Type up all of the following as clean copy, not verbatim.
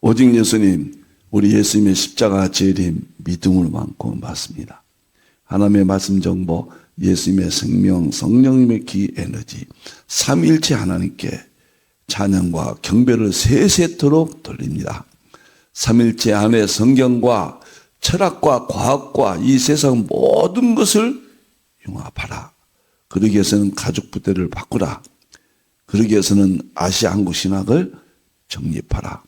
오직 예수님, 우리 예수님의 십자가 재림 믿음으로 많고 맞습니다. 하나님의 말씀 정보, 예수님의 생명, 성령님의 기 에너지, 삼위일체 하나님께 찬양과 경배를 세세토록 돌립니다. 삼위일체 안에 성경과 철학과 과학과 이 세상 모든 것을 융합하라. 그러기 위해서는 가족 부대를 바꾸라. 그러기 위해서는 아시아 한국 신학을 정립하라.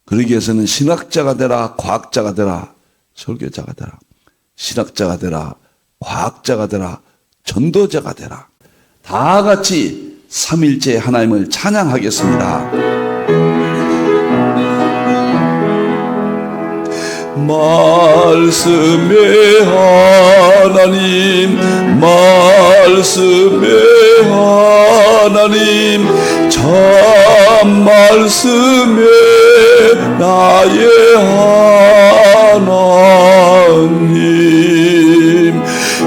그러기 위해서는 신학자가 되라, 과학자가 되라, 설교자가 되라. 신학자가 되라, 과학자가 되라, 전도자가 되라. 다 같이 삼일째 하나님을 찬양하겠습니다. 말씀의 하나님, 말씀의 하나님, 참 말씀의 나의 하나님,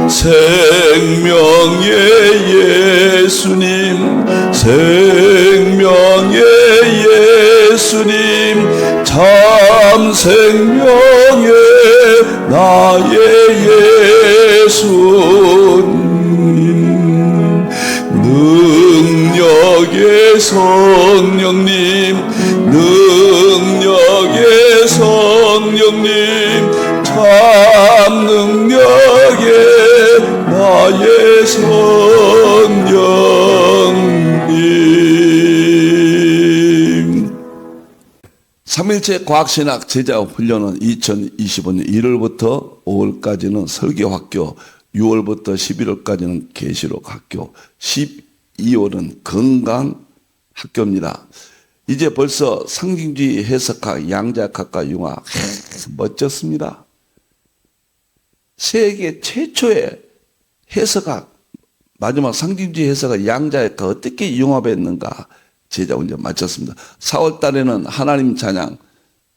생명의 예수님, 생명의 예수님, 참 생명의 나의 예수님, 능력의 성령님, 능력의 성령님, 참 능력의 나의 성령님. 삼일체 과학신학 제자 훈련은 2025년 1월부터 5월까지는 설교학교, 6월부터 11월까지는 계시록 학교, 12월은 건강학교입니다. 이제 벌써 상징주의 해석학, 양자역학과 융합, 멋졌습니다. 세계 최초의 해석학, 마지막 상징주의 해석학, 양자역학 어떻게 융합했는가 제자훈련 마쳤습니다. 4월 달에는 하나님 찬양,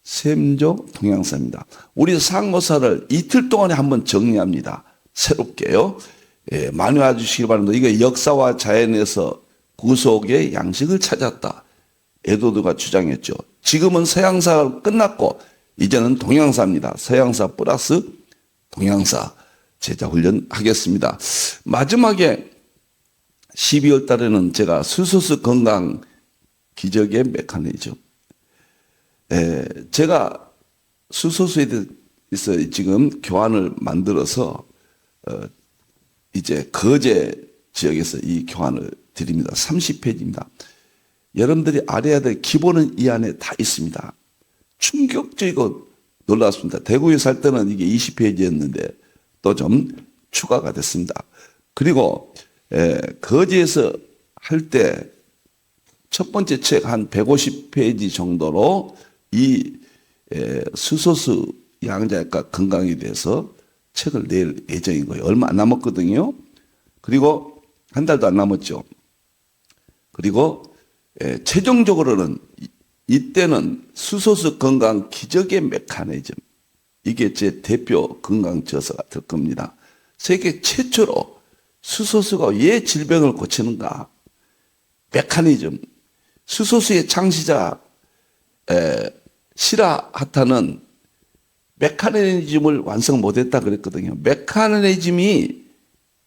샘조 동양사입니다. 우리 상고사를 이틀 동안에 한번 정리합니다. 새롭게요. 예, 많이 와주시기 바랍니다. 이거 역사와 자연에서 구속의 양식을 찾았다. 에도드가 주장했죠. 지금은 서양사가 끝났고 이제는 동양사입니다. 서양사 플러스 동양사 제자훈련 하겠습니다. 마지막에 12월 달에는 제가 수소수 건강 기적의 메커니즘. 제가 수소수에 대해서 지금 교환을 만들어서 이제 거제 지역에서 이 교환을 드립니다. 30페이지입니다. 여러분들이 알아야 될 기본은 이 안에 다 있습니다. 충격적이고 놀랐습니다. 대구에 살 때는 이게 20페이지였는데 또 좀 추가가 됐습니다. 그리고 거제에서 할 때 첫 번째 책 한 150페이지 정도로 이 수소수 양자역과 건강에 대해서 책을 낼 예정인 거예요. 얼마 안 남았거든요. 그리고 한 달도 안 남았죠. 그리고 최종적으로는 이때는 수소수 건강 기적의 메커니즘, 이게 제 대표 건강 저서가 될 겁니다. 세계 최초로 수소수가 왜 질병을 고치는가, 메커니즘. 수소수의 창시자 시라하타는 메커니즘을 완성 못했다 그랬거든요. 메커니즘이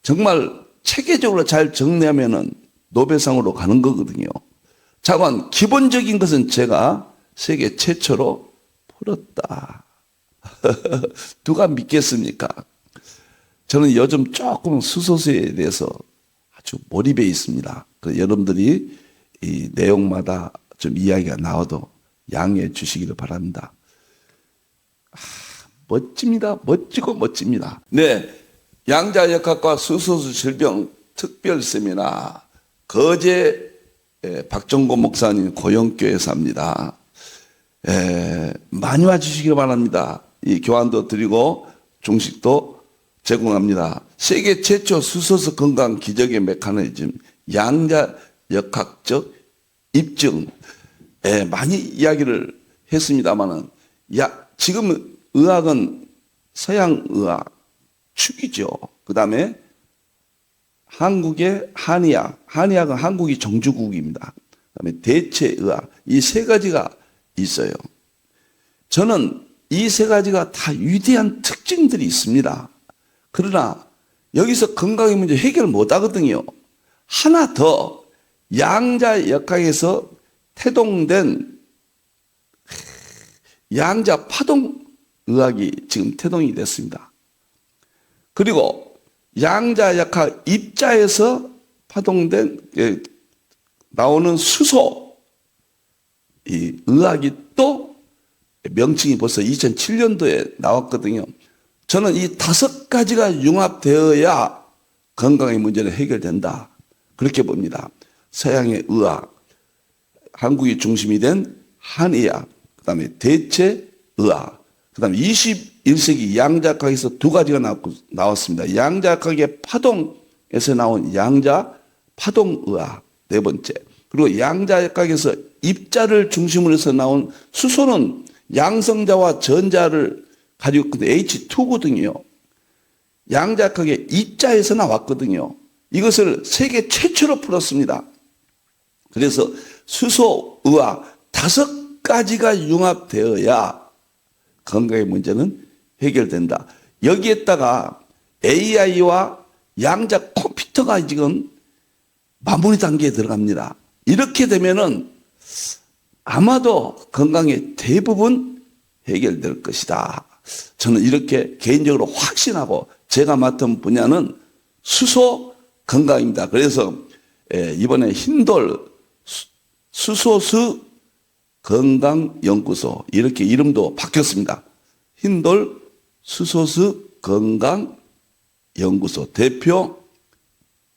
정말 체계적으로 잘 정리하면은 노벨상으로 가는 거거든요. 자관 기본적인 것은 제가 세계 최초로 풀었다. 누가 믿겠습니까? 저는 요즘 조금 수소수에 대해서 아주 몰입해 있습니다. 여러분들이 이 내용마다 좀 이야기가 나와도 양해해 주시기를 바랍니다. 멋집니다. 멋지고 멋집니다. 네, 양자역학과 수소수 질병 특별 세미나 거제 박정고 목사님 고영교회에서 합니다. 많이 와주시기 바랍니다. 이 교환도 드리고 중식도 제공합니다. 세계 최초 수소수 건강 기적의 메커니즘, 양자역학적 입증, 많이 이야기를 했습니다만은, 지금 의학은 서양 의학 축이죠. 그 다음에 한국의 한의학, 한의학은 한국이 정주국입니다. 그 다음에 대체의학, 이 세 가지가 있어요. 저는 이 세 가지가 다 위대한 특징들이 있습니다. 그러나 여기서 건강의 문제 해결 못 하거든요. 하나 더, 양자 역학에서 태동된 양자 파동 의학이 지금 태동이 됐습니다. 그리고 양자 역학 입자에서 파동된 나오는 수소 이 의학이 또 명칭이 벌써 2007년도에 나왔거든요. 저는 이 5가지가 융합되어야 건강의 문제는 해결된다. 그렇게 봅니다. 서양의 의학, 한국이 중심이 된 한의학, 그 다음에 대체의학, 그 다음에 21세기 양자역학에서 2가지가 나왔습니다. 양자역학의 파동에서 나온 양자파동의학, 4번째. 그리고 양자역학에서 입자를 중심으로 해서 나온 수소는 양성자와 전자를 가지고 있는데 H2거든요. 양자역학의 입자에서 나왔거든요. 이것을 세계 최초로 풀었습니다. 그래서 수소의학 5가지가 융합되어야 건강의 문제는 해결된다. 여기에다가 AI와 양자 컴퓨터가 지금 마무리 단계에 들어갑니다. 이렇게 되면은 아마도 건강의 대부분 해결될 것이다. 저는 이렇게 개인적으로 확신하고 제가 맡은 분야는 수소 건강입니다. 그래서 이번에 흰돌 수소수 건강연구소 이렇게 이름도 바뀌었습니다. 흰돌 수소수 건강연구소 대표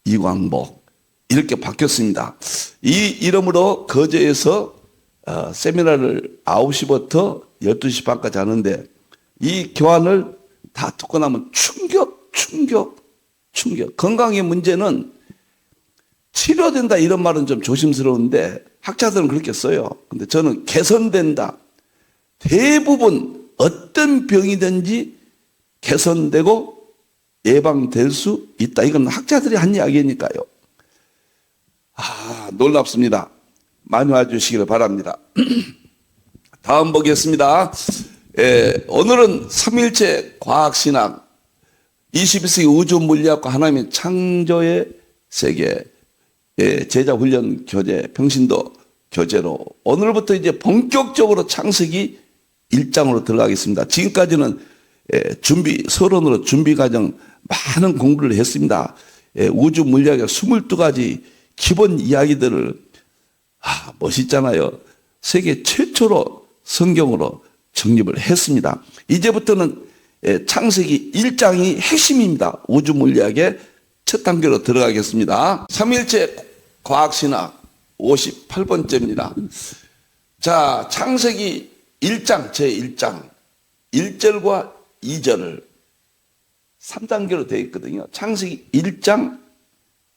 이광복 이렇게 바뀌었습니다. 이 이름으로 거제에서 세미나를 9시부터 12시 반까지 하는데 이 교환을 다 듣고 나면 충격. 건강의 문제는 치료된다 이런 말은 좀 조심스러운데 학자들은 그렇게 써요. 근데 저는 개선된다. 대부분 어떤 병이든지 개선되고 예방될 수 있다. 이건 학자들이 한 이야기니까요. 놀랍습니다. 많이 와주시기를 바랍니다. 다음 보겠습니다. 오늘은 삼일체 과학신학 21세기 우주물리학과 하나님의 창조의 세계 제자훈련 교재 평신도 교재로 오늘부터 이제 본격적으로 창세기 1장으로 들어가겠습니다. 지금까지는 서론으로 준비 과정 많은 공부를 했습니다. 우주물리학의 22가지 기본 이야기들을 멋있잖아요. 세계 최초로 성경으로 정립을 했습니다. 이제부터는 창세기 1장이 핵심입니다. 우주물리학의 첫 단계로 들어가겠습니다. 삼일체 과학신학 58번째입니다. 자, 창세기 1장 제1장 1절과 2절을 3단계로 되어 있거든요. 창세기 1장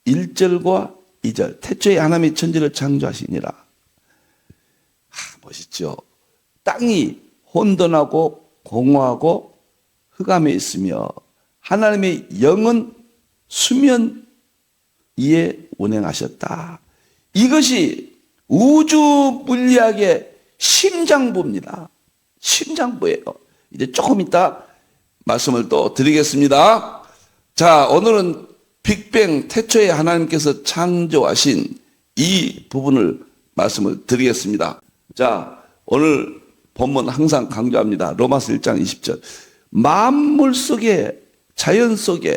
1절과 2절 태초에 하나님이 천지를 창조하시니라. 멋있죠. 땅이 혼돈하고 공허하고 흑암에 있으며 하나님의 영은 수면 위에 운행하셨다. 이것이 우주 물리학의 심장부입니다. 심장부예요. 이제 조금 이따 말씀을 또 드리겠습니다. 자, 오늘은 빅뱅 태초에 하나님께서 창조하신 이 부분을 말씀을 드리겠습니다. 자, 오늘 본문 항상 강조합니다. 로마서 1장 20절. 만물 속에 자연 속에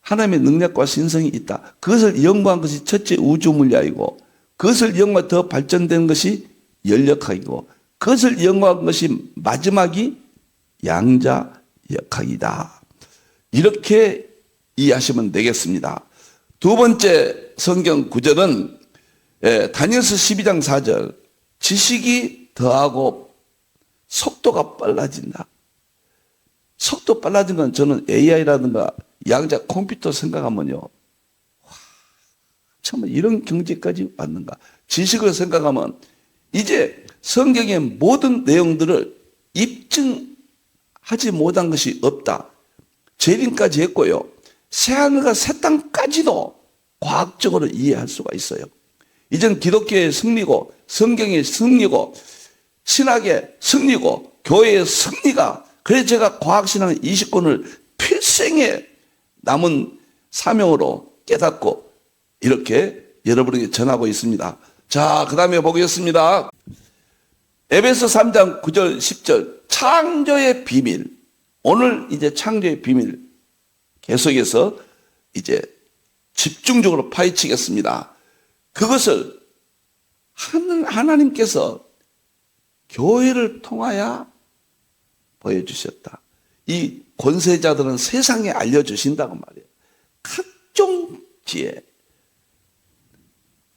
하나님의 능력과 신성이 있다. 그것을 연구한 것이 첫째 우주물리학이고 그것을 연구가 더 발전된 것이 연력학이고 그것을 연구한 것이 마지막이 양자역학이다. 이렇게 이해하시면 되겠습니다. 두 번째 성경 구절은 다니엘서 12장 4절 지식이 더하고 속도가 빨라진다. 속도 빨라진 건 저는 AI라든가 양자 컴퓨터 생각하면요. 참 이런 경지까지 왔는가. 지식을 생각하면 이제 성경의 모든 내용들을 입증하지 못한 것이 없다. 재림까지 했고요. 새하늘과 새 땅까지도 과학적으로 이해할 수가 있어요. 이젠 기독교의 승리고 성경의 승리고 신학의 승리고 교회의 승리가, 그래서 제가 과학신앙 20권을 필생에 남은 사명으로 깨닫고 이렇게 여러분에게 전하고 있습니다. 자, 그 다음에 보겠습니다. 에베소 3장 9절 10절 창조의 비밀. 오늘 이제 창조의 비밀 계속해서 이제 집중적으로 파헤치겠습니다. 그것을 하나님께서 교회를 통하여 보여주셨다. 이 권세자들은 세상에 알려주신다고 말이에요. 각종 지혜.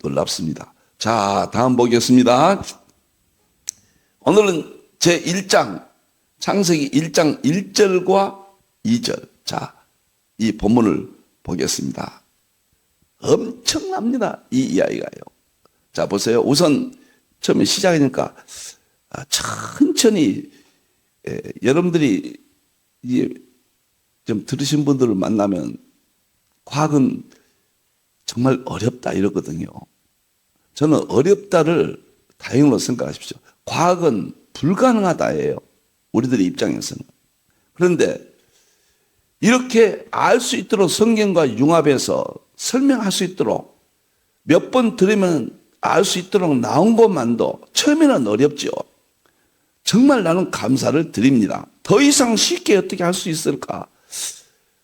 놀랍습니다. 자, 다음 보겠습니다. 오늘은 제1장 창세기 1장 1절과 2절. 자, 이 본문을 보겠습니다. 엄청납니다. 이 이야기가요. 자, 보세요. 우선 처음에 시작하니까 천천히 여러분들이 좀 들으신 분들을 만나면 과학은 정말 어렵다 이러거든요. 저는 어렵다를 다행으로 생각하십시오. 과학은 불가능하다예요. 우리들의 입장에서는. 그런데 이렇게 알 수 있도록 성경과 융합해서 설명할 수 있도록 몇 번 들으면 알 수 있도록 나온 것만도 처음에는 어렵죠. 정말 나는 감사를 드립니다. 더 이상 쉽게 어떻게 할 수 있을까?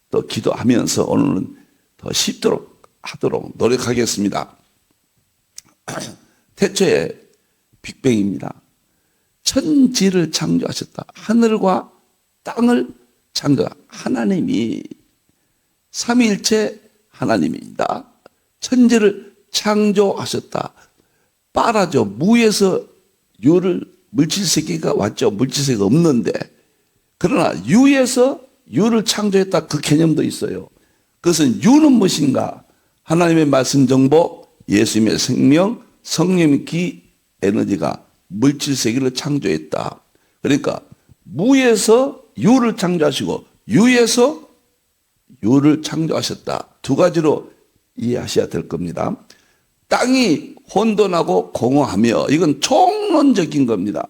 또 기도하면서 오늘은 더 쉽도록 하도록 노력하겠습니다. 태초에 빅뱅입니다. 천지를 창조하셨다. 하늘과 땅을 창조한 하나님이 삼위일체 하나님입니다. 천지를 창조하셨다. 빠라죠. 무에서 유를 물질세계가 왔죠. 물질세계가 없는데. 그러나 유에서 유를 창조했다. 그 개념도 있어요. 그것은 유는 무엇인가? 하나님의 말씀 정보, 예수님의 생명, 성령의 기 에너지가 물질세계를 창조했다. 그러니까 무에서 유를 창조하시고 유에서 유를 창조하셨다. 두 가지로 이해하셔야 될 겁니다. 땅이 혼돈하고 공허하며, 이건 총론적인 겁니다.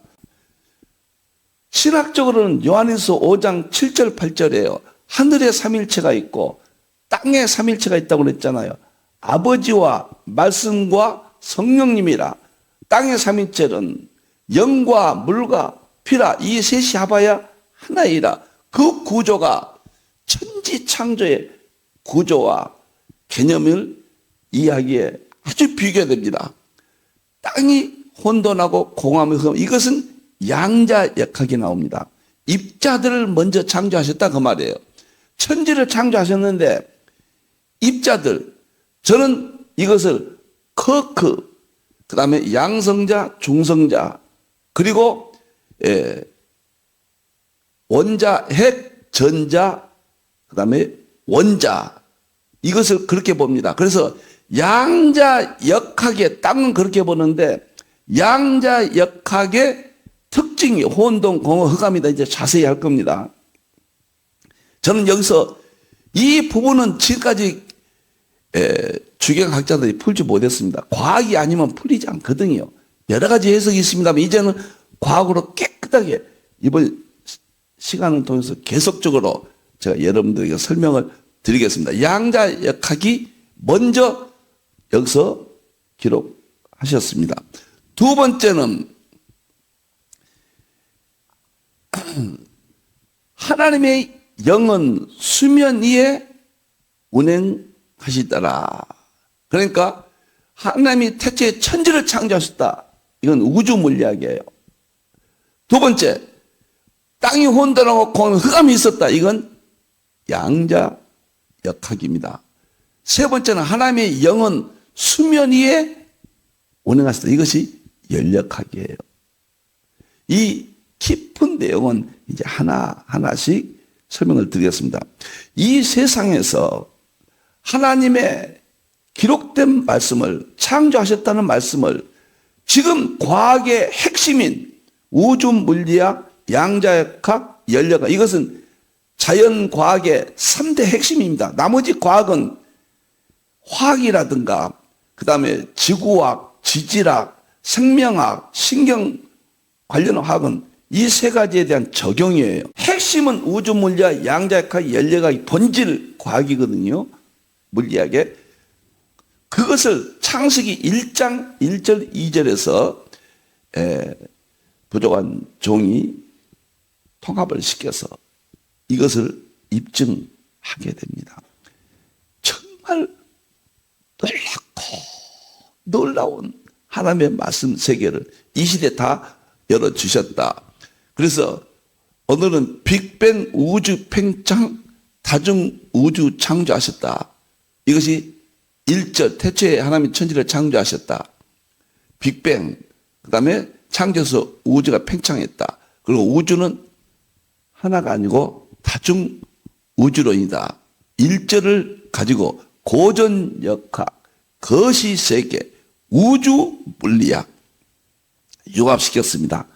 신학적으로는 요한일서 5장 7절 8절이에요. 하늘에 삼일체가 있고 땅에 삼일체가 있다고 그랬잖아요. 아버지와 말씀과 성령님이라. 땅의 삼일체는 영과 물과 피라, 이 셋이 합하여 하나이라. 그 구조가 천지 창조의 구조와 개념을 이해하기에 아주 비교됩니다. 땅이 혼돈하고 공허함이 흠, 이것은 양자역학이 나옵니다. 입자들을 먼저 창조하셨다 그 말이에요. 천지를 창조하셨는데 입자들, 저는 이것을 그 다음에 양성자, 중성자, 그리고 원자, 핵, 전자, 그 다음에 원자, 이것을 그렇게 봅니다. 그래서 양자역학의 땅은 그렇게 보는데 양자역학의 특징이 혼돈, 공허, 흑암이다. 이제 자세히 할 겁니다. 저는 여기서 이 부분은 지금까지 주경학자들이 풀지 못했습니다. 과학이 아니면 풀리지 않거든요. 여러 가지 해석이 있습니다만 이제는 과학으로 깨끗하게 이번 시간을 통해서 계속적으로 제가 여러분들에게 설명을 드리겠습니다. 양자역학이 먼저 여기서 기록하셨습니다. 두 번째는 하나님의 영은 수면 위에 운행하시더라. 그러니까 하나님이 태초에 천지를 창조하셨다. 이건 우주 물리학이에요. 두 번째, 땅이 혼돈하고 흑암이 있었다. 이건 양자역학입니다. 세 번째는 하나님의 영은 수면 위에 운행하셨다. 이것이 연력학이에요. 이 깊은 내용은 이제 하나하나씩 설명을 드리겠습니다. 이 세상에서 하나님의 기록된 말씀을, 창조하셨다는 말씀을 지금 과학의 핵심인 우주 물리학, 양자역학, 연력학, 이것은 자연과학의 3대 핵심입니다. 나머지 과학은 화학이라든가 그 다음에 지구학, 지질학, 생명학, 신경과학, 관련 화학은 이 세 가지에 대한 적용이에요. 핵심은 우주 물리학, 양자역학, 연력학의 본질 과학이거든요. 물리학의. 그것을 창세기 1장 1절 2절에서 부족한 종이 통합을 시켜서 이것을 입증하게 됩니다. 정말 놀라운 하나님의 말씀 세계를 이 시대에 다 열어주셨다. 그래서 오늘은 빅뱅 우주 팽창 다중 우주 창조하셨다. 이것이 1절 태초에 하나님이 천지를 창조하셨다. 빅뱅 그 다음에 창조해서 우주가 팽창했다. 그리고 우주는 하나가 아니고 다중 우주론이다. 1절을 가지고 고전역학, 거시세계, 우주 물리학 융합시켰습니다.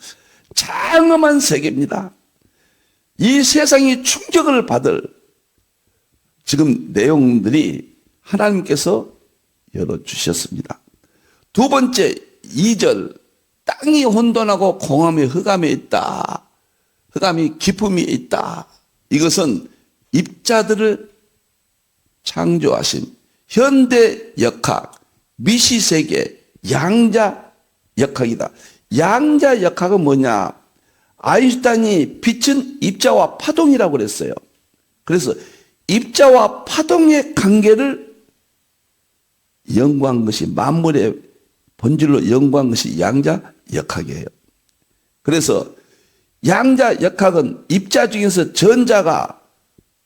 장엄한 세계입니다. 이 세상이 충격을 받을 지금 내용들이 하나님께서 열어주셨습니다. 두 번째 2절 땅이 혼돈하고 공함이 흑암에 있다. 흑암이 기품이 있다. 이것은 입자들을 창조하신 현대역학, 미시세계, 양자역학이다. 양자역학은 뭐냐? 아인슈타인이 빛은 입자와 파동이라고 그랬어요. 그래서 입자와 파동의 관계를 연구한 것이 만물의 본질로 연구한 것이 양자역학이에요. 그래서 양자역학은 입자 중에서 전자가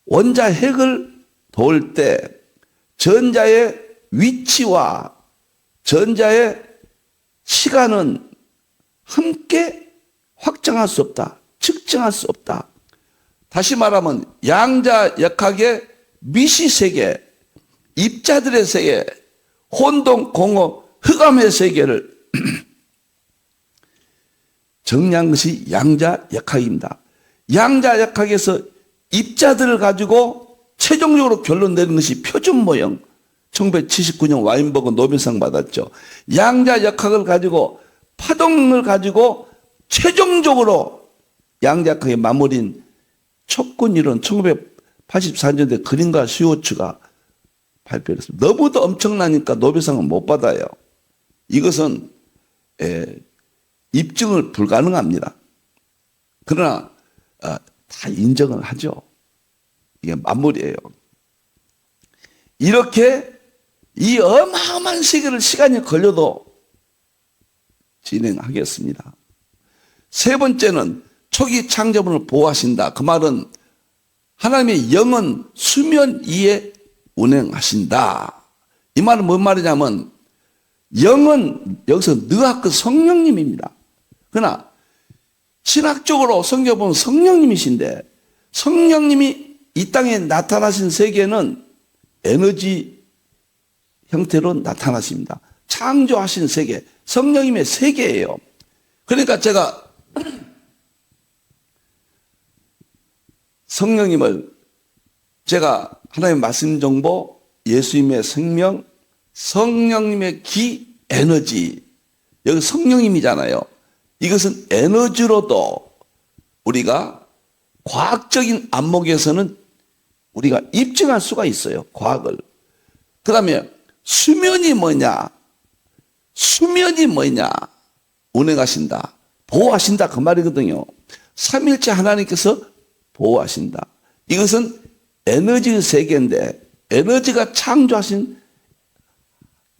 원자 핵을 도울 때 전자의 위치와 전자의 시간은 함께 확정할 수 없다. 측정할 수 없다. 다시 말하면 양자역학의 미시세계, 입자들의 세계, 혼돈, 공허, 흑암의 세계를 정리한 것이 양자역학입니다. 양자역학에서 입자들을 가지고 최종적으로 결론 내는 것이 표준 모형. 1979년 와인버그 노벨상 받았죠. 양자역학을 가지고 파동을 가지고 최종적으로 양자역학의 마무리인 촉근이론 1984년대 그린과 슈워츠가 발표했습니다. 너무도 엄청나니까 노벨상을 못 받아요. 이것은 입증을 불가능합니다. 그러나 다 인정을 하죠. 이게 만물이에요. 이렇게 이 어마어마한 세계를 시간이 걸려도 진행하겠습니다. 세 번째는 초기 창조물을 보호하신다. 그 말은 하나님의 영은 수면 위에 운행하신다. 이 말은 뭔 말이냐면 영은 여기서 느하크 성령님입니다. 그러나 신학적으로 성경 보면 성령님이신데 성령님이 이 땅에 나타나신 세계는 에너지 형태로 나타나십니다. 창조하신 세계, 성령님의 세계예요. 그러니까 제가 성령님을 제가 하나님의 말씀 정보, 예수님의 생명, 성령님의 기, 에너지. 여기 성령님이잖아요. 이것은 에너지로도 우리가 과학적인 안목에서는 우리가 입증할 수가 있어요. 과학을. 그 다음에 수면이 뭐냐? 수면이 뭐냐? 운행하신다. 보호하신다. 그 말이거든요. 삼일체 하나님께서 보호하신다. 이것은 에너지 세계인데 에너지가 창조하신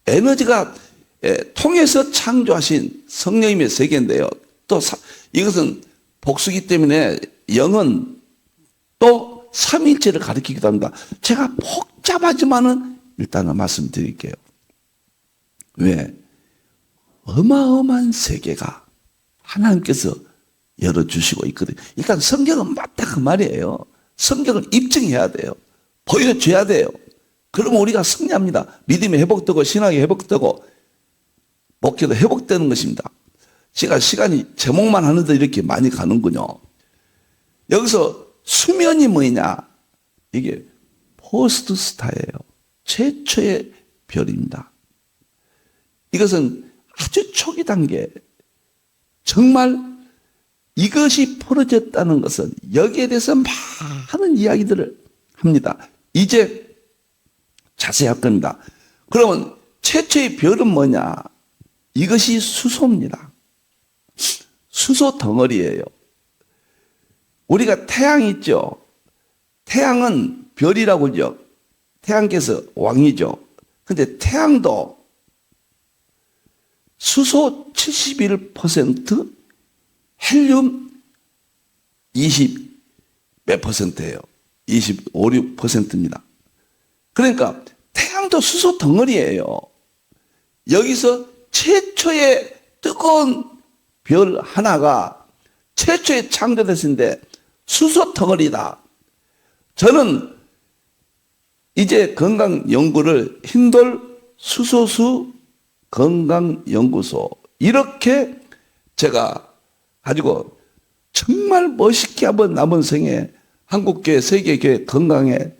에너지가 통해서 창조하신 성령님의 세계인데요. 또 이것은 복수기 때문에 영은 또 삼일체를 가리키기도 합니다. 제가 복잡하지만은 일단은 말씀드릴게요. 왜? 어마어마한 세계가 하나님께서 열어주시고 있거든요. 일단 성경은 맞다 그 말이에요. 성경을 입증해야 돼요. 보여줘야 돼요. 그러면 우리가 승리합니다. 믿음이 회복되고 신학이 회복되고 목회도 회복되는 것입니다. 제가 시간이 제목만 하는데 이렇게 많이 가는군요. 여기서 수면이 뭐냐? 이게 포스트 스타예요. 최초의 별입니다. 이것은 아주 초기 단계, 정말 이것이 풀어졌다는 것은 여기에 대해서 많은 이야기들을 합니다. 이제 자세히 할 겁니다. 그러면 최초의 별은 뭐냐? 이것이 수소입니다. 수소 덩어리예요. 우리가 태양 있죠? 태양은 별이라고 그러죠. 태양께서 왕이죠. 근데 태양도 수소 71%, 헬륨 20 몇 %예요. 25, 6%입니다. 그러니까 태양도 수소 덩어리예요. 여기서 최초의 뜨거운 별 하나가 최초의 창조됐는데 수소 덩어리다. 저는 이제 건강 연구를 흰돌 수소수 건강연구소 이렇게 제가 가지고 정말 멋있게 한번 남은 생에 한국교회, 세계교회 건강에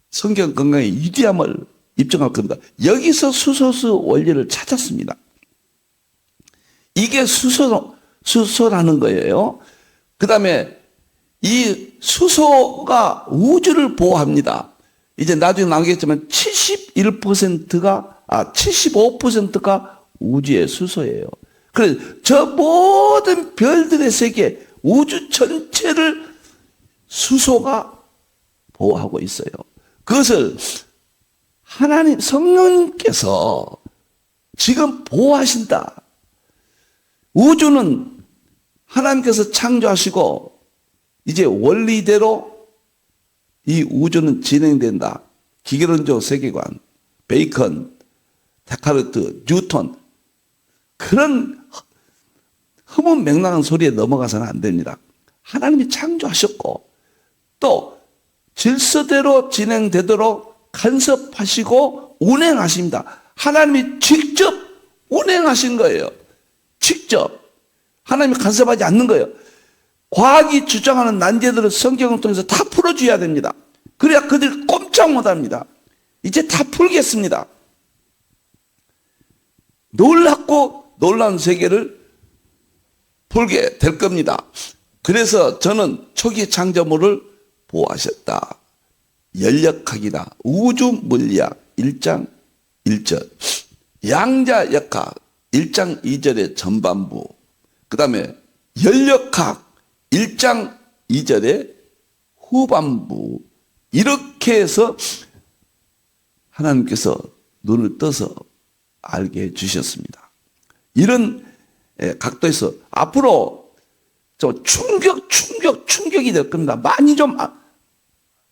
성경 건강의 위대함을 입증할 겁니다. 여기서 수소수 원리를 찾았습니다. 이게 수소라는 거예요. 그 다음에 이 수소가 우주를 보호합니다. 이제 나중에 나오겠지만 75%가 우주의 수소예요. 그래서 저 모든 별들의 세계, 우주 전체를 수소가 보호하고 있어요. 그것을 하나님 성령님께서 지금 보호하신다. 우주는 하나님께서 창조하시고 이제 원리대로 이 우주는 진행된다. 기계론적 세계관, 베이컨, 데카르트, 뉴턴 그런 허문맹랑한 소리에 넘어가서는 안 됩니다. 하나님이 창조하셨고 또 질서대로 진행되도록 간섭하시고 운행하십니다. 하나님이 직접 운행하신 거예요. 직접. 하나님이 간섭하지 않는 거예요. 과학이 주장하는 난제들을 성경을 통해서 다 풀어줘야 됩니다. 그래야 그들이 꼼짝 못합니다. 이제 다 풀겠습니다. 놀랍고 놀라운 세계를 풀게 될 겁니다. 그래서 저는 초기 창조물을 보호하셨다. 연력학이다. 우주 물리학 1장 1절, 양자역학 1장 2절의 전반부, 그 다음에 연력학 1장 2절의 후반부, 이렇게 해서 하나님께서 눈을 떠서 알게 해주셨습니다. 이런 각도에서 앞으로 좀 충격이 될 겁니다. 많이 좀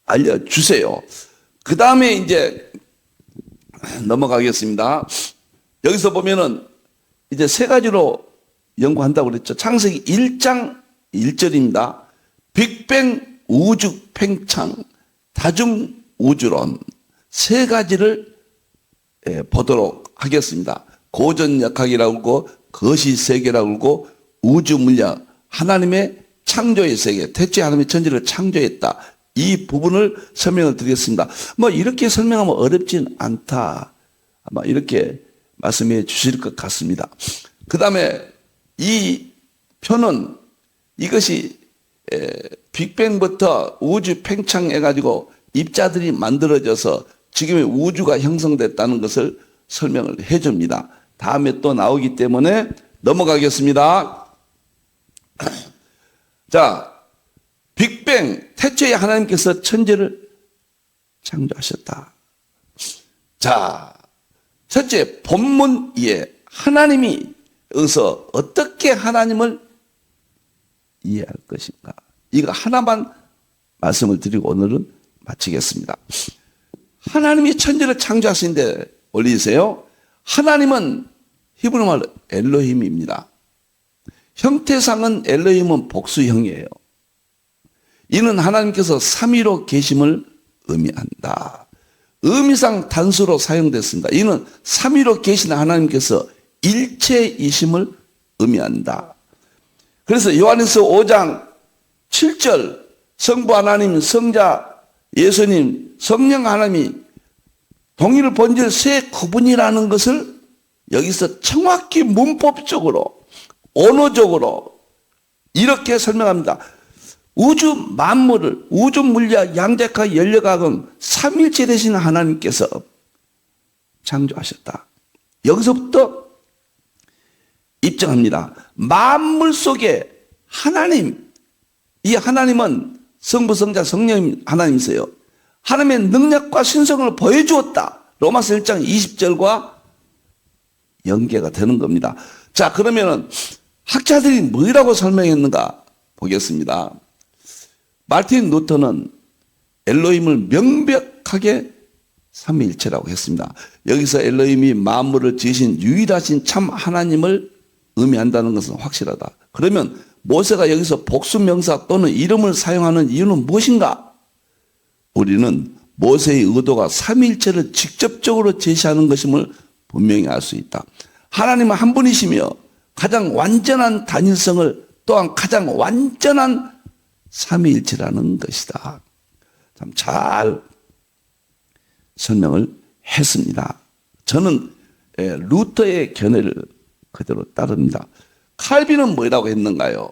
알려주세요. 그 다음에 이제 넘어가겠습니다. 여기서 보면은 이제 세 가지로 연구한다고 그랬죠. 창세기 1장 1절입니다. 빅뱅, 우주 팽창, 다중 우주론 세 가지를 보도록 하겠습니다. 고전역학이라고 하고 거시세계라고 하고 우주물리학, 하나님의 창조의 세계, 대체 하나님의 천지를 창조했다. 이 부분을 설명을 드리겠습니다. 뭐 이렇게 설명하면 어렵진 않다. 아마 이렇게 말씀해 주실 것 같습니다. 그 다음에 이 표는 이것이 빅뱅부터 우주 팽창해가지고 입자들이 만들어져서 지금의 우주가 형성됐다는 것을 설명을 해줍니다. 다음에 또 나오기 때문에 넘어가겠습니다. 자, 빅뱅, 태초에 하나님께서 천지를 창조하셨다. 자, 첫째 본문 이해, 하나님이 여기서 어떻게 하나님을 이해할 것인가, 이거 하나만 말씀을 드리고 오늘은 마치겠습니다. 하나님이 천지를 창조하신데 올리세요. 하나님은 히브리 말로 엘로힘입니다. 형태상은 엘로힘은 복수형이에요. 이는 하나님께서 삼위로 계심을 의미한다. 의미상 단수로 사용됐습니다. 이는 삼위로 계신 하나님께서 일체이심을 의미한다. 그래서 요한일서 5장 7절 성부 하나님, 성자 예수님, 성령 하나님이 동일 본질 세 구분이라는 것을 여기서 정확히 문법적으로, 언어적으로 이렇게 설명합니다. 우주 만물을, 우주 물리학, 양자역학, 연력학은 삼일체 되신 하나님께서 창조하셨다. 여기서부터 입증합니다. 만물 속에 하나님, 이 하나님은 성부, 성자, 성령 하나님이세요. 하나님의 능력과 신성을 보여주었다. 로마서 1장 20절과 연계가 되는 겁니다. 자, 그러면은 학자들이 뭐라고 설명했는가 보겠습니다. 마르틴 루터는 엘로힘을 명백하게 삼위일체라고 했습니다. 여기서 엘로힘이 만물을 지으신 유일하신 참 하나님을 의미한다는 것은 확실하다. 그러면 모세가 여기서 복수명사 또는 이름을 사용하는 이유는 무엇인가? 우리는 모세의 의도가 삼위일체를 직접적으로 제시하는 것임을 분명히 알 수 있다. 하나님은 한 분이시며 가장 완전한 단일성을 또한 가장 완전한 삼위일체라는 것이다. 참 잘 설명을 했습니다. 저는 루터의 견해를 그대로 따릅니다. 칼빈은 뭐라고 했는가요?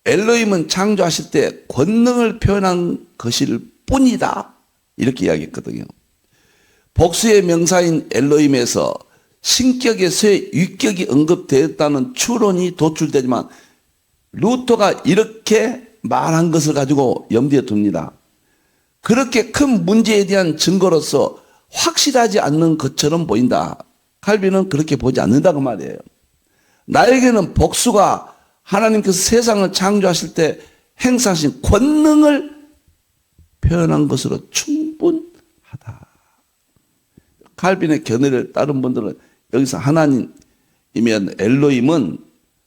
엘로힘은 창조하실 때 권능을 표현한 것일 뿐이다. 이렇게 이야기했거든요. 복수의 명사인 엘로힘에서 신격에서의 위격이 언급되었다는 추론이 도출되지만 루터가 이렇게 말한 것을 가지고 염두에 둡니다. 그렇게 큰 문제에 대한 증거로서 확실하지 않는 것처럼 보인다. 칼빈은 그렇게 보지 않는다고 말이에요. 나에게는 복수가 하나님께서 세상을 창조하실 때 행사하신 권능을 표현한 것으로 충분하다. 칼빈의 견해를 따른 분들은 여기서 하나님이면 엘로힘은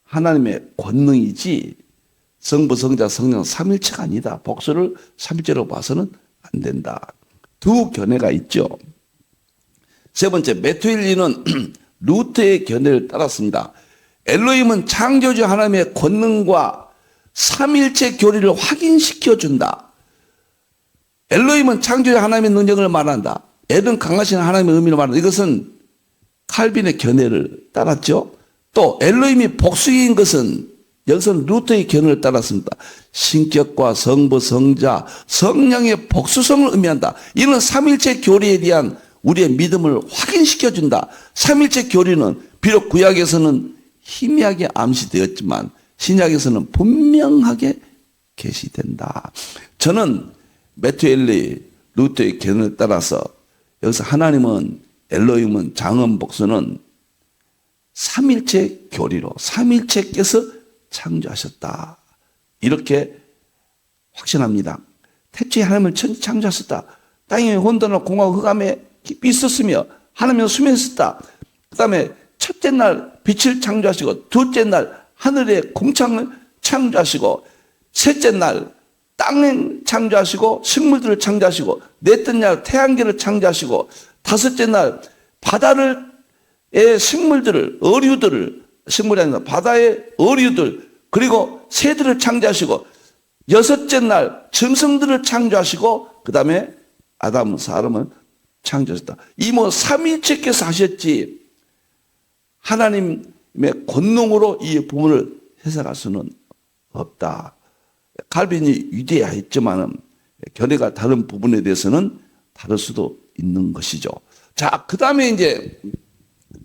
하나님의 권능이지 성부, 성자, 성령 삼일체가 아니다. 복수를 삼일체로 봐서는 안 된다. 두 견해가 있죠. 세 번째, 메투엘리는 루터의 견해를 따랐습니다. 엘로힘은 창조주 하나님의 권능과 삼일체 교리를 확인시켜준다. 엘로힘은 창조주 하나님의 능력을 말한다. 엘은 강하신 하나님의 의미를 말한다. 이것은 칼빈의 견해를 따랐죠. 또 엘로힘이 복수인 것은 여기서는 루터의 견해를 따랐습니다. 신격과 성부, 성자, 성령의 복수성을 의미한다. 이는 삼일체 교리에 대한 우리의 믿음을 확인시켜준다. 삼일체 교리는 비록 구약에서는 희미하게 암시되었지만 신약에서는 분명하게 계시된다. 저는 메투엘리, 루터의 견해를 따라서 여기서 하나님은, 엘로힘은, 장엄 복수는 삼일체 교리로 삼일체께서 창조하셨다. 이렇게 확신합니다. 태초에 하나님은 천지 창조하셨다. 땅에 혼돈과 공허와 흑암에 깊이 있었으며 하나님은 수면에 있었다. 그 다음에 첫째 날 빛을 창조하시고 둘째 날 하늘의 공창을 창조하시고 셋째 날 땅을 창조하시고 식물들을 창조하시고 넷째 날 태양계를 창조하시고 다섯째 날 바다의 식물들을, 어류들을, 식물이 아니라 바다의 어류들, 그리고 새들을 창조하시고 여섯째 날 짐승들을 창조하시고 그 다음에 아담, 사람을 창조하셨다. 이 뭐 삼위일체께서 하셨지 하나님의 권능으로 이 부분을 해석할 수는 없다. 칼빈이 위대했지만은 견해가 다른 부분에 대해서는 다를 수도 있는 것이죠. 자, 그 다음에 이제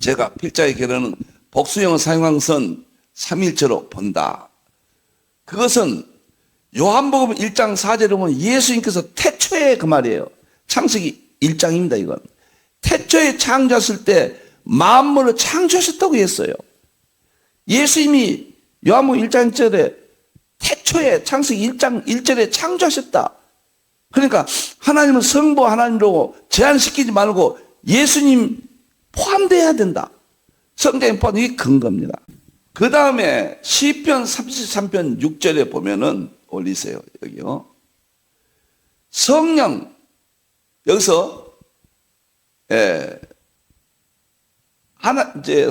제가 필자의 견해는 복수형을 사용한 것은 삼일체로 본다. 그것은 요한복음 1장 4절에 보면 예수님께서 태초에 그 말이에요. 창세기 1장입니다, 이건. 태초에 창조하실 때 만물을 창조하셨다고 했어요. 예수님이 요한복음 1장 1절에 태초에 창세기 1장 1절에 창조하셨다. 그러니까 하나님은 성부 하나님으로 제한시키지 말고 예수님 포함되어야 된다. 성경에 포함, 이게 근거입니다. 그 다음에 시편 33편 6절에 보면은 올리세요. 여기요. 성령, 여기서, 이제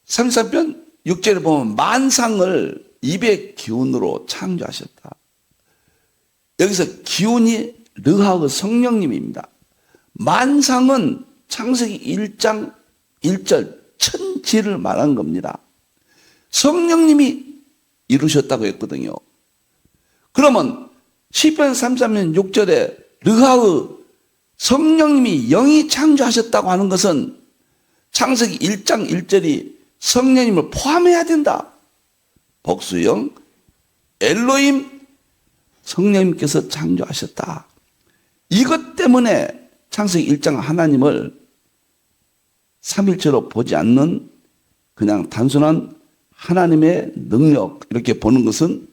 33편 6절에 보면 만상을 입의 기운으로 창조하셨다. 여기서 기운이 르하의 성령님입니다. 만상은 창세기 1장 1절 천지를 말한 겁니다. 성령님이 이루셨다고 했거든요. 그러면 시편 33편 6절에 르하의 성령님이 영이 창조하셨다고 하는 것은 창세기 1장 1절이 성령님을 포함해야 된다. 복수형 엘로힘 성령님께서 창조하셨다. 이것 때문에 창세기 1장 하나님을 삼일체로 보지 않는 그냥 단순한 하나님의 능력 이렇게 보는 것은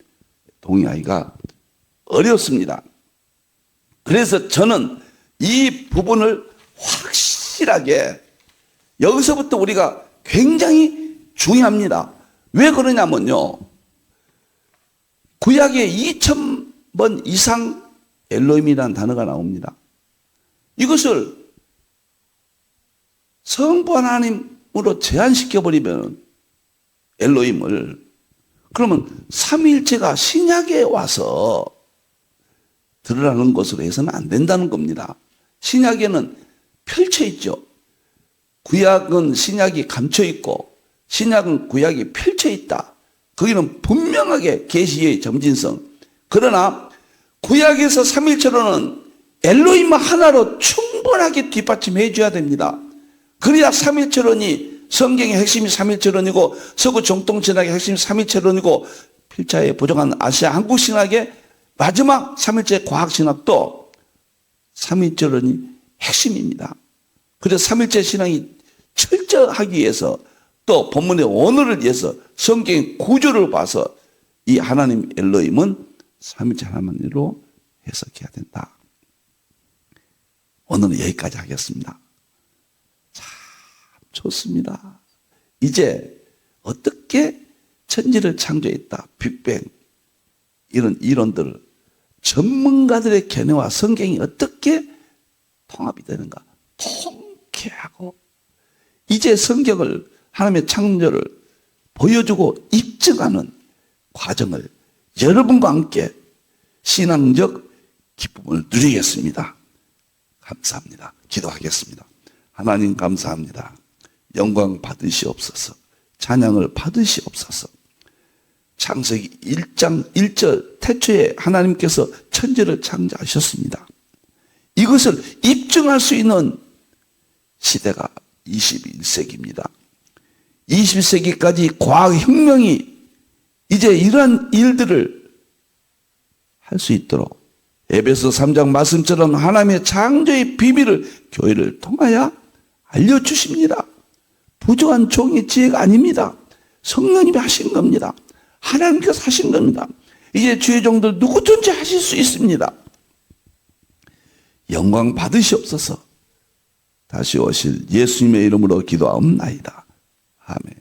동의하기가 어렵습니다. 그래서 저는 이 부분을 확실하게 여기서부터 우리가 굉장히 중요합니다. 왜 그러냐면요. 구약에 2000번 이상 엘로힘이라는 단어가 나옵니다. 이것을 성부 하나님으로 제한시켜버리면 엘로힘을 그러면 삼위일체가 신약에 와서 드러나는 것으로 해서는 안 된다는 겁니다. 신약에는 펼쳐 있죠. 구약은 신약이 감춰 있고 신약은 구약이 펼쳐 있다. 거기는 분명하게 계시의 점진성. 그러나 구약에서 삼위일체로는 엘로힘 하나로 충분하게 뒷받침해 줘야 됩니다. 그래야 삼위일체론이 성경의 핵심이 삼위일체론이고 서구 정통신학의 핵심이 삼위일체론이고 필자에 부정한 아시아 한국신학의 마지막 삼위일체 과학신학도 삼위일체론이 핵심입니다. 그래서 삼위일체 신앙이 철저하기 위해서 또 본문의 원어를 위해서 성경의 구조를 봐서 이 하나님 엘로힘은 삼위일체 하나님으로 해석해야 된다. 오늘은 여기까지 하겠습니다. 참 좋습니다. 이제 어떻게 천지를 창조했다. 빅뱅 이런 이론들을 전문가들의 견해와 성경이 어떻게 통합이 되는가 통쾌하고 이제 성경을 하나님의 창조를 보여주고 입증하는 과정을 여러분과 함께 신앙적 기쁨을 누리겠습니다. 감사합니다. 기도하겠습니다. 하나님 감사합니다. 영광 받으시옵소서. 찬양을 받으시옵소서. 창세기 1장 1절 태초에 하나님께서 천지를 창조하셨습니다. 이것을 입증할 수 있는 시대가 21세기입니다. 21세기까지 과학혁명이 이제 이러한 일들을 할 수 있도록 에베소 3장 말씀처럼 하나님의 창조의 비밀을 교회를 통하여 알려주십니다. 부족한 종의 지혜가 아닙니다. 성령님이 하신 겁니다. 하나님께서 하신 겁니다. 이제 주의 종들 누구든지 하실 수 있습니다. 영광 받으시옵소서. 다시 오실 예수님의 이름으로 기도하옵나이다. 아멘.